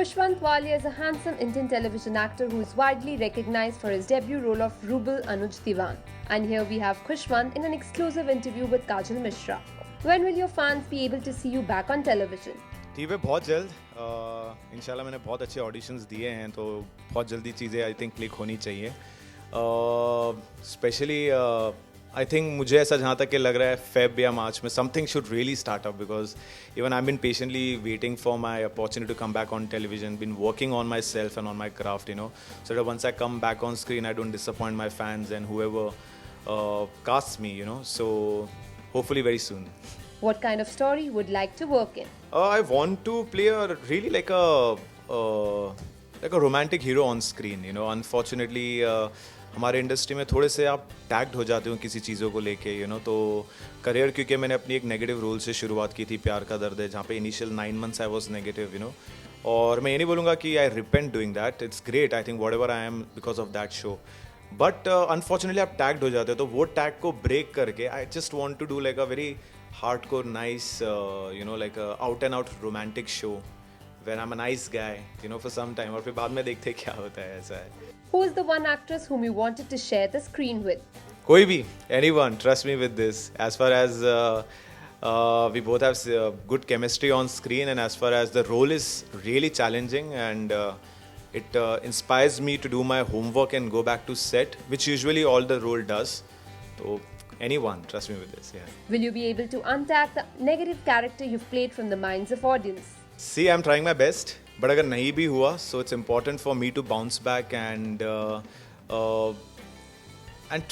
Khushwant Walia is a handsome Indian television actor who is widely recognized for his debut role of Rubal Anuj Diwan. And here we have Khushwant in an exclusive interview with Kajal Mishra. When will your fans be able to see you back on television? TV बहुत जल्द इंशाल्लाह मैंने बहुत अच्छे auditions दिए हैं तो बहुत जल्दी चीज़ें आई थिंक क्लिक होनी चाहिए स्पेशली आई थिंक मुझे ऐसा जहाँ तक कि लग रहा है फेब या मार्च में something should really start up because even I been patiently waiting for my opportunity to come back on television been working on my self and on my craft you know so that once I come back on screen I don't disappoint my fans and whoever cast me you know so hopefully very soon. What kind of story you would like to work in? I want to play really like a romantic hero on screen. You know, unfortunately, हमारे industry में थोड़े से आप tagged हो जाते हो किसी चीज़ों को लेके यू नो तो करियर क्योंकि मैंने अपनी एक नेगेटिव रोल से शुरुआत की थी प्यार का दर्द है जहाँ पे initial 9 months I was negative you know और मैं ये नहीं बोलूँगा कि I repent doing that it's great I think whatever I am because of that show but unfortunately आप टैग्ड हो जाते हो तो वो टैग को ब्रेक करके I just want to do like a very hardcore, nice, you know, like a out and out romantic show where I'm a nice guy, you know, for some time. और फिर बाद में देखते क्या होता है ऐसा है. Who is the one actress whom you wanted to share the screen with? कोई भी, anyone. Trust me with this. As far as we both have good chemistry on screen, and as far as the role is really challenging, and it inspires me to do my homework and go back to set, which usually all the role does. So. Anyone, trust me with this, yeah. Will you be able to untag the negative character you've played from the minds of audience? See, I'm trying my best, but अगर नहीं भी हुआ, so it's important for me to bounce back and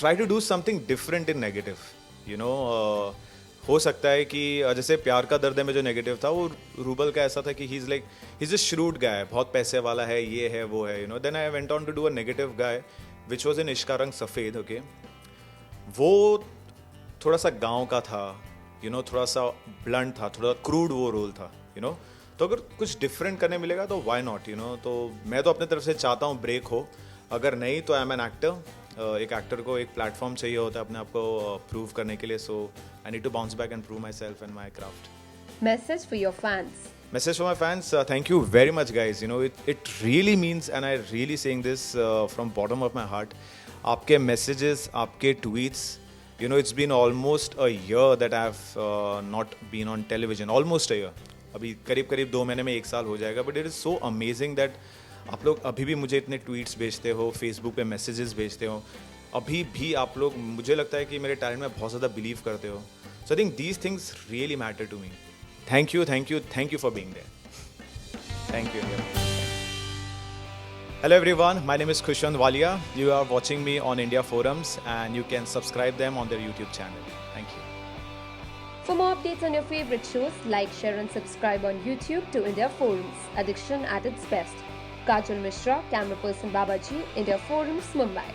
try to do something different in negative. You know, हो सकता है कि जैसे प्यार का दर्द में जो नेगेटिव था वो रूबल का ऐसा था कि he's a shrewd guy, बहुत पैसे वाला है, ये है वो है, you know. Then I went on to do a negative guy, which was in इश्का रंग सफ़ेद, okay. वो थोड़ा सा गांव का था यू नो थोड़ा सा ब्लंट था थोड़ा क्रूड वो रोल था यू नो तो अगर कुछ डिफरेंट करने मिलेगा तो व्हाई नॉट यू नो तो मैं तो अपने तरफ से चाहता हूँ ब्रेक हो अगर नहीं तो आई एम एन एक्टर एक एक्टर को एक प्लेटफॉर्म चाहिए होता है अपने आप को प्रूव करने के लिए so I need to bounce back and prove my self and my craft. Message for your fans. Message for my fans, thank you very much guys, you know it really means and I really saying this from bottom of my heart. आपके messages, आपके tweets, you know it's been almost a year that I've not been on television, almost a year. अभी करीब 2 महीने में 1 साल हो जाएगा but it is so amazing that आप लोग अभी भी मुझे इतने tweets भेजते हो Facebook पे messages भेजते हो अभी भी आप लोग मुझे लगता है कि मेरे टैलेंट में बहुत ज़्यादा बिलीव करते हो so I think these things really matter to me. Thank you for being there. Thank you. Hello everyone, my name is Khushwant Walia. You are watching me on India Forums and you can subscribe them on their YouTube channel. Thank you. For more updates on your favorite shows, like, share and subscribe on YouTube to India Forums. Addiction at its best. Kajal Mishra, camera person Babaji, India Forums, Mumbai.